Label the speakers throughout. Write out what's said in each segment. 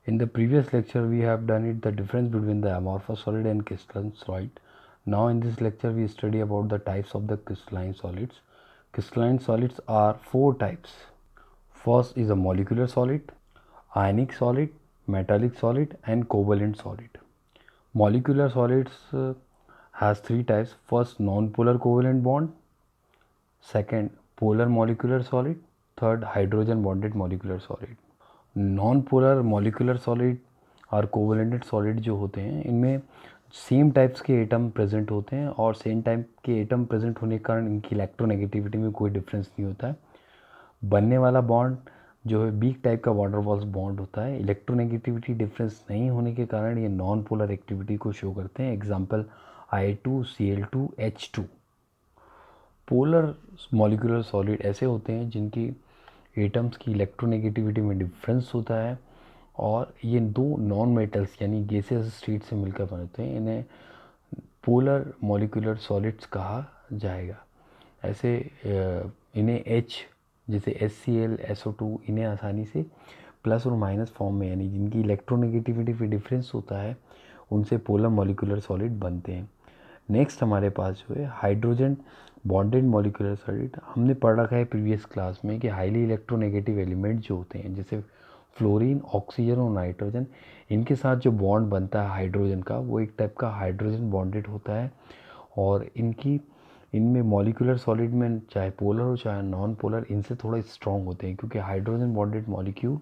Speaker 1: In the previous lecture, we have done it the difference between the amorphous solid and crystalline solid. Now in this lecture, we study about the types of the crystalline solids. Crystalline solids are four types. First is a molecular solid, ionic solid, metallic solid, and covalent solid. Molecular solids has three types. First, non-polar covalent bond. Second, polar molecular solid. Third, hydrogen bonded molecular solid. Non polar molecular solid और कोवलेंटेड solid जो होते हैं, इनमें same types के atom present होते हैं और same type के एटम प्रेजेंट होने के कारण इनकी इलेक्ट्रोनेगेटिविटी में कोई डिफरेंस नहीं होता है. बनने वाला बॉन्ड जो है वीक टाइप का वाटर वॉल्स बॉन्ड होता है. इलेक्ट्रोनेगेटिविटी डिफरेंस नहीं होने के कारण ये नॉन पोलर एक्टिविटी को शो करते हैं. Example I2Cl2H2. Polar molecular solid ऐसे होते हैं जिनकी एटम्स की इलेक्ट्रोनेगेटिविटी में डिफरेंस होता है और ये दो नॉन मेटल्स यानी गैसेस स्टेट से मिलकर बनते हैं. इन्हें पोलर मॉलिकुलर सॉलिड्स कहा जाएगा. ऐसे इन्हें H जैसे HCl, SO2 इन्हें आसानी से प्लस और माइनस फॉर्म में यानी जिनकी इलेक्ट्रोनेगेटिविटी में डिफरेंस होता है उनसे पोलर मॉलिकुलर सॉलिड बनते हैं. नेक्स्ट हमारे पास जो है हाइड्रोजन बॉन्डेड मॉलिकुलर सॉलिड. हमने पढ़ रखा है प्रीवियस क्लास में कि हाईली इलेक्ट्रोनेगेटिव एलिमेंट जो होते हैं जैसे फ्लोरीन, ऑक्सीजन और नाइट्रोजन, इनके साथ जो बॉन्ड बनता है हाइड्रोजन का वो एक टाइप का हाइड्रोजन बॉन्डेड होता है और इनमें मॉलिकुलर सॉलिड में चाहे पोलर हो चाहे नॉन पोलर इनसे थोड़ा स्ट्रॉन्ग होते हैं क्योंकि हाइड्रोजन बॉन्डेड मॉलिक्यूल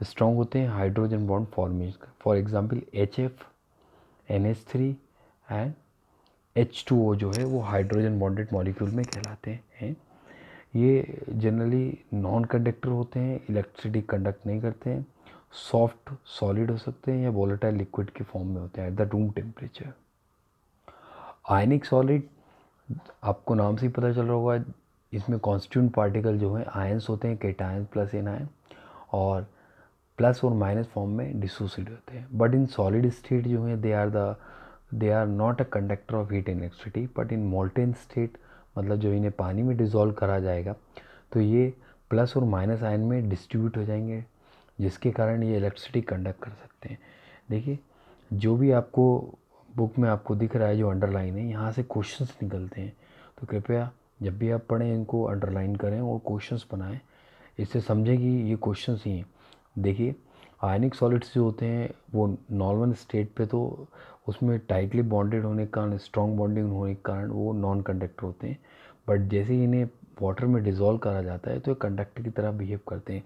Speaker 1: स्ट्रॉन्ग होते हैं hydrogen bond formation. For example HF, NH3 and H2O जो है वो हाइड्रोजन बॉन्डेड मॉलिक्यूल में कहलाते हैं. ये जनरली नॉन कंडक्टर होते हैं, इलेक्ट्रिसिटी कंडक्ट नहीं करते हैं, सॉफ्ट सॉलिड हो सकते हैं या वोलेटाइल लिक्विड के फॉर्म में होते हैं at the room temperature. Ionic solid आपको नाम से ही पता चल रहा होगा, इसमें कॉन्स्टिट्यूंट पार्टिकल जो है आयंस होते हैं, केटायन प्लस एनायन, और प्लस और माइनस फॉर्म में डिसोसिएट होते हैं. बट इन सॉलिड स्टेट जो है they are not a conductor of heat and electricity. But in molten state मतलब जब इन्हें पानी में डिज़ोल्व करा जाएगा तो ये प्लस और माइनस आयन में डिस्ट्रीब्यूट हो जाएंगे जिसके कारण ये इलेक्ट्रिसिटी कंडक्ट कर सकते हैं. देखिए जो भी आपको बुक में आपको दिख रहा है जो अंडरलाइन है, यहाँ से क्वेश्चंस निकलते हैं, तो कृपया जब भी आप पढ़ें इनको अंडरलाइन करें और क्वेश्चंस बनाएं. इससे समझें कि ये क्वेश्चंस ही हैं. देखिए आयनिक सॉलिड्स जो होते हैं वो नॉर्मल स्टेट पे तो उसमें टाइटली बॉन्डेड होने के कारण, स्ट्रॉन्ग बॉन्डिंग होने के कारण वो नॉन कंडक्टर होते हैं. बट जैसे ही इन्हें वाटर में डिज़ोल्व करा जाता है तो ये कंडक्टर की तरह बिहेव करते हैं.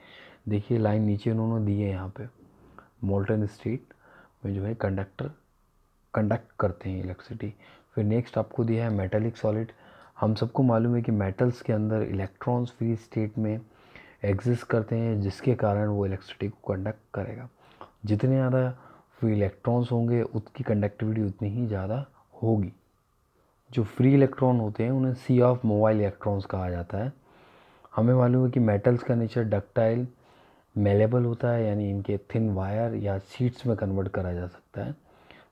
Speaker 1: देखिए लाइन नीचे उन्होंने दी है, यहाँ पे मोल्टन स्टेट में जो है कंडक्ट करते हैं इलेक्ट्रिसिटी. फिर नेक्स्ट आपको दिया है मेटालिक सॉलिड. हम सबको मालूम है कि मेटल्स के अंदर इलेक्ट्रॉन्स फ्री स्टेट में एग्जिस्ट करते हैं जिसके कारण वो इलेक्ट्रिसिटी को कंडक्ट करेगा. जितने ज़्यादा फ्री इलेक्ट्रॉन्स होंगे उसकी कंडक्टिविटी उतनी ही ज़्यादा होगी. जो फ्री इलेक्ट्रॉन होते हैं उन्हें सी ऑफ मोबाइल इलेक्ट्रॉन्स कहा जाता है. हमें मालूम है कि मेटल्स का नेचर डक्टाइल मेलेबल होता है यानी इनके थिन वायर या शीट्स में कन्वर्ट करा जा सकता है.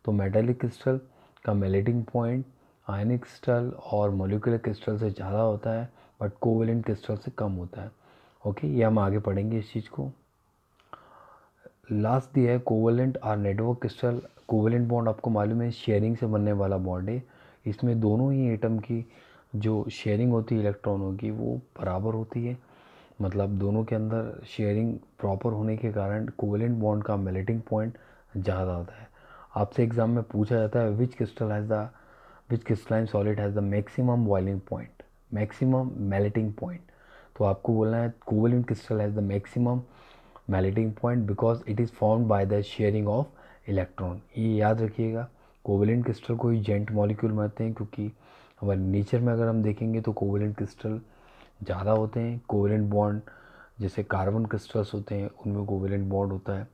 Speaker 1: तो मेटालिक क्रिस्टल का मेल्टिंग पॉइंट आयनिक क्रिस्टल और मोलिकुलर क्रिस्टल से ज़्यादा होता है बट कोवेलेंट क्रिस्टल से कम होता है. ओके, ये हम आगे पढ़ेंगे इस चीज़ को. लास्ट दिया है कोवेलेंट और नेटवर्क क्रिस्टल. कोवेलेंट बॉन्ड आपको मालूम है शेयरिंग से बनने वाला बॉन्ड है. इसमें दोनों ही एटम की जो शेयरिंग होती है इलेक्ट्रॉनों की वो बराबर होती है. मतलब दोनों के अंदर शेयरिंग प्रॉपर होने के कारण कोवेलेंट बॉन्ड का मेल्टिंग पॉइंट ज़्यादा होता है. आपसे एग्जाम में पूछा जाता है which crystalline solid has the maximum boiling point, maximum melting point. तो आपको बोलना है covalent crystal has the maximum melting point because it is formed by the sharing of electron. ये याद रखिएगा. कोवेलेंट क्रिस्टल को ही जेंट मॉलिक्यूल मानते हैं क्योंकि हमारे नेचर में अगर हम देखेंगे तो कोवेलेंट क्रिस्टल ज़्यादा होते हैं. कोवेलेंट बॉन्ड जैसे कार्बन क्रिस्टल्स होते हैं उनमें कोवेलेंट बॉन्ड होता है.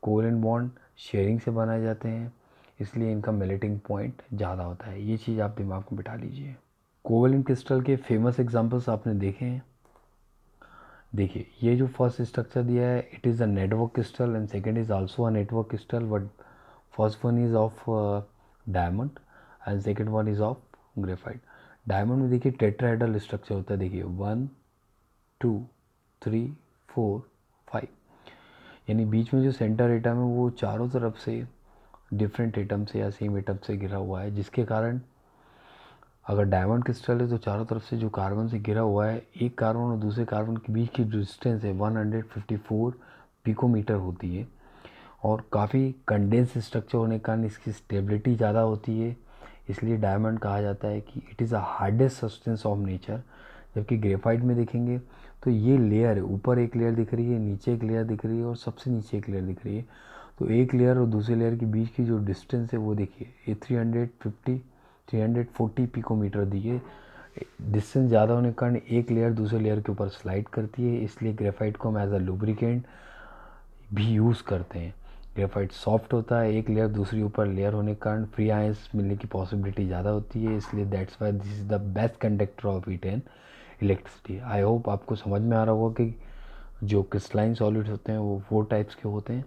Speaker 1: कोवेलेंट बॉन्ड शेयरिंग से बनाए जाते हैं इसलिए इनका मेल्टिंग पॉइंट ज़्यादा होता है. ये चीज़ आप दिमाग में बिठा लीजिए. कोवेलेंट क्रिस्टल के फेमस एग्जांपल्स आपने देखे हैं. देखिए ये जो फर्स्ट स्ट्रक्चर दिया है it is a network crystal and second is also a network crystal but first one is of diamond and second one is of graphite. Diamond में देखिए टेट्राहेड्रल स्ट्रक्चर होता है. देखिए 1 2 3 4 5. यानी बीच में जो सेंटर एटम है वो चारों तरफ से डिफरेंट एटम से या सेम एटम से घिरा हुआ है, जिसके कारण अगर डायमंड क्रिस्टल है तो चारों तरफ से जो कार्बन से घिरा हुआ है, एक कार्बन और दूसरे कार्बन के बीच की डिस्टेंस है 154 पिकोमीटर होती है, और काफ़ी कंडेंस स्ट्रक्चर होने के कारण इसकी स्टेबिलिटी ज़्यादा होती है, इसलिए डायमंड कहा जाता है कि it is a hardest substance of nature. जबकि ग्रेफाइट में देखेंगे तो ये लेयर है, ऊपर एक लेयर दिख रही है, नीचे एक लेयर दिख रही है और सबसे नीचे एक लेयर दिख रही है। तो एक लेयर और दूसरे लेयर के बीच की जो डिस्टेंस है वो देखिए, ये 340 पिकोमीटर दी है। डिस्टेंस ज़्यादा होने के कारण एक लेयर दूसरे लेयर के ऊपर स्लाइड करती है, इसलिए ग्रेफाइट को हम एज अ लुब्रिकेंट भी यूज़ करते हैं। ग्रेफाइट सॉफ्ट होता है, एक लेयर दूसरी ऊपर लेयर होने के कारण फ्री आयंस मिलने की पॉसिबिलिटी ज़्यादा होती है, इसलिए that's why this is the best conductor of heat and electricity. I hope आपको समझ में आ रहा होगा कि जो क्रिस्टलाइन सॉलिड्स होते हैं वो 4 टाइप्स के होते हैं,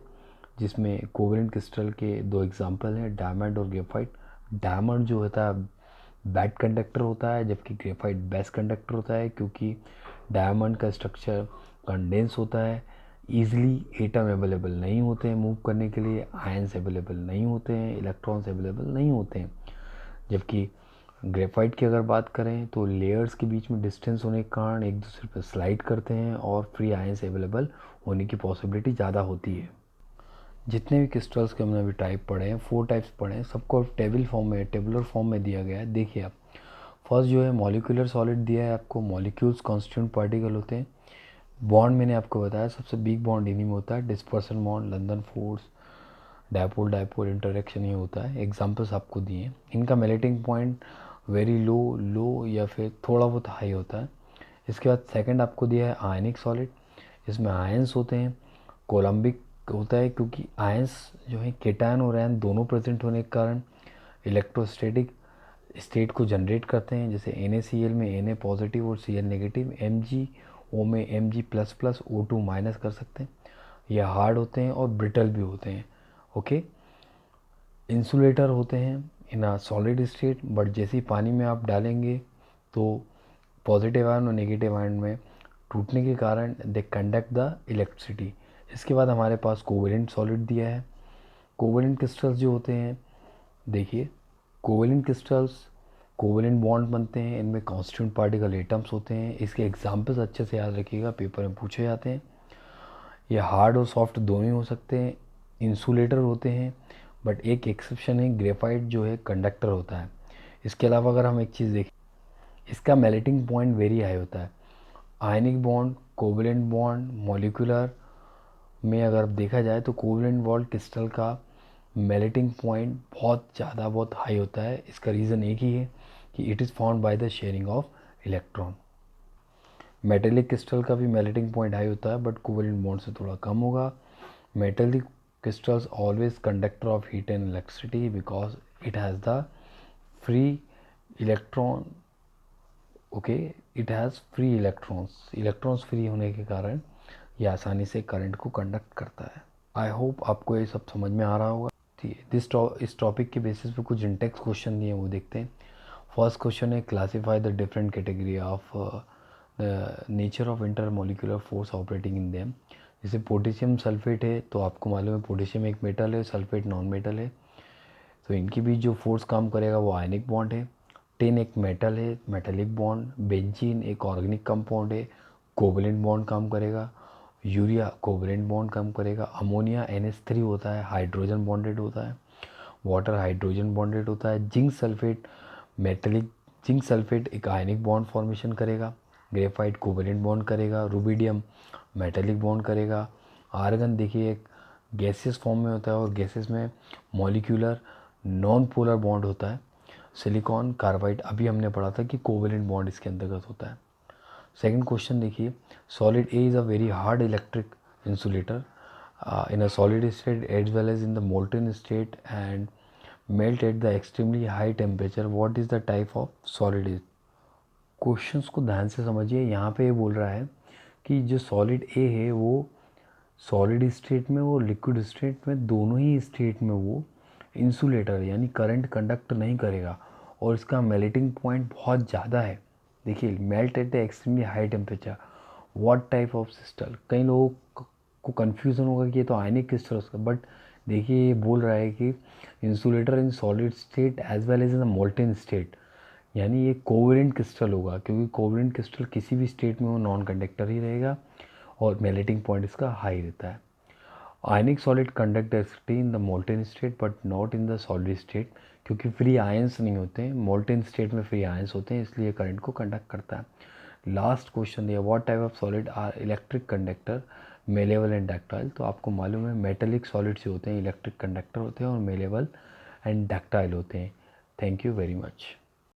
Speaker 1: जिसमें कोवेलेंट क्रिस्टल के 2 एग्जांपल हैं, डायमंड और ग्रेफाइट। डायमंड जो होता है बैड कंडक्टर होता है, जबकि ग्रेफाइट बेस्ट कंडक्टर होता है, क्योंकि डायमंड का स्ट्रक्चर कंडेंस होता है, ईजिली एटम अवेलेबल नहीं होते हैं मूव करने के लिए, आयंस अवेलेबल नहीं होते हैं, इलेक्ट्रॉन्स अवेलेबल नहीं होते हैं। जबकि ग्रेफाइट की अगर बात करें तो लेयर्स के बीच में डिस्टेंस होने के कारण एक दूसरे पर स्लाइड करते हैं और फ्री आयंस अवेलेबल होने की पॉसिबिलिटी ज़्यादा होती है। जितने भी क्रिस्टल्स के हमने अभी टाइप पढ़े हैं, 4 टाइप्स पढ़े हैं, सबको टेबुलर फॉर्म में दिया गया है। देखिए आप, फर्स्ट जो है मॉलिक्यूलर सॉलिड दिया है आपको, मॉलिक्यूल्स कॉन्स्टिट्यूंट पार्टिकल होते हैं। बॉन्ड मैंने आपको बताया सबसे बिग बॉन्ड इन्हीं में होता है, dispersion bond, London force, dipole dipole interaction ये होता है। एग्जांपल्स आपको दिए हैं। इनका मेल्टिंग पॉइंट वेरी लो या फिर थोड़ा बहुत हाई होता है। इसके बाद सेकंड आपको दिया है आयनिक सॉलिड, इसमें आयंस होते हैं, कोलम्बिक होता है क्योंकि आयंस जो है केटायन और आयन दोनों प्रेजेंट होने के कारण इलेक्ट्रोस्टैटिक स्टेट को जनरेट करते हैं। जैसे NaCl में Na पॉजिटिव और Cl नेगेटिव, MgO में Mg plus plus O2 minus कर सकते हैं। यह हार्ड होते हैं और ब्रिटल भी होते हैं। ओके, इंसुलेटर होते हैं इन अ सॉलिड स्टेट, बट जैसे ही पानी में आप डालेंगे तो पॉजिटिव आयन और नेगेटिव आयन में टूटने के कारण दे कंडक्ट द इलेक्ट्रिसिटी। इसके बाद हमारे पास कोवेलेंट सॉलिड दिया है। कोवेलेंट क्रिस्टल्स जो होते हैं, देखिए कोवेलेंट क्रिस्टल्स कोवेलेंट बॉन्ड बनते हैं, इनमें कॉन्स्टिट्यूंट पार्टिकल एटम्स होते हैं। इसके एग्जांपल्स अच्छे से याद रखिएगा, पेपर में पूछे जाते हैं। ये हार्ड और सॉफ्ट दोनों ही हो सकते हैं। इंसुलेटर होते हैं, बट एक एक्सेप्शन है, ग्रेफाइट जो है कंडक्टर होता है। इसके अलावा अगर हम एक चीज़ देखें, इसका मेल्टिंग पॉइंट वेरी हाई होता है। Ionic bond, covalent bond, molecular में अगर देखा जाए तो कोवेलेंट बॉन्ड क्रिस्टल का मेल्टिंग पॉइंट बहुत ज़्यादा बहुत हाई होता है। इसका रीज़न एक ही है कि it is found by the sharing of electron. Metallic crystal का भी मेल्टिंग पॉइंट हाई होता है, बट कोवेलेंट बॉन्ड से थोड़ा कम होगा। Metallic crystals always conductor of heat and electricity because it has the free electron, okay, it has free electrons free होने के कारण ये आसानी से करंट को कंडक्ट करता है। आई होप आपको ये सब समझ में आ रहा होगा। ठीक है, इस टॉपिक के बेसिस पे कुछ इंटेक्स क्वेश्चन दिए हैं वो देखते हैं। फर्स्ट क्वेश्चन है, classify the different category of nature of intermolecular force operating in them. जैसे पोटेशियम सल्फेट है तो आपको मालूम है पोटेशियम एक मेटल है, सल्फेट नॉन मेटल है, तो इनके बीच जो फोर्स काम करेगा वो आयनिक बॉन्ड है। टिन एक मेटल है, मेटेलिक बॉन्ड। बेंजीन एक ऑर्गेनिक कंपाउंड है, कोवेलेंट बॉन्ड काम करेगा। यूरिया कोवेलेंट बॉन्ड काम करेगा। अमोनिया NH3 होता है, हाइड्रोजन बॉन्डेड होता है। वाटर हाइड्रोजन बॉन्डेड होता है। Zinc sulphate metallic, zinc sulphate एक आयनिक बॉन्ड फॉर्मेशन करेगा। ग्रेफाइट कोवेलेंट बॉन्ड करेगा। रुबिडियम मेटेलिक बॉन्ड करेगा। आर्गन देखिए एक गैसियस फॉर्म में होता है और गैसेस में मॉलिक्यूलर नॉन पोलर बॉन्ड होता है। सिलिकॉन कार्बाइड अभी हमने पढ़ा था कि कोवेलेंट बॉन्ड इसके अंतर्गत होता है। सेकंड क्वेश्चन देखिए, solid A is a very hard electric insulator in a solid state as well as in the molten state and melt at the extremely high temperature. What is the type of solid is? Questions को ध्यान से समझिए। यहाँ पे ये बोल रहा है कि जो सॉलिड ए है वो सॉलिड स्टेट में और लिक्विड स्टेट में, दोनों ही स्टेट में वो इंसुलेटर यानी करंट कंडक्ट नहीं करेगा और इसका मेल्टिंग पॉइंट बहुत ज़्यादा है। देखिए, melt at the extremely high temperature, what type of crystal. कई लोग आपको कन्फ्यूज़न होगा कि ये तो आयनिक क्रिस्टल उसका, बट देखिए ये बोल रहा है कि insulator in solid state as well as in the molten state, यानी ये कोवेलेंट क्रिस्टल होगा, क्योंकि कोवेलेंट क्रिस्टल किसी भी स्टेट में वो नॉन कंडक्टर ही रहेगा और मेल्टिंग पॉइंट इसका हाई रहता है। Ionic solid conduct directly in the molten state but not in the solid state, क्योंकि फ्री आयंस नहीं होते हैं, मोल्टेन स्टेट में फ्री आयंस होते हैं, इसलिए करंट को कंडक्ट करता है। लास्ट क्वेश्चन दिया, what type of solid are electric conductor malleable and ductile. तो आपको मालूम है मेटेलिक सॉलिड्स होते हैं इलेक्ट्रिक कंडक्टर होते हैं और मेलेबल एंड डक्टाइल होते हैं। Thank you very much.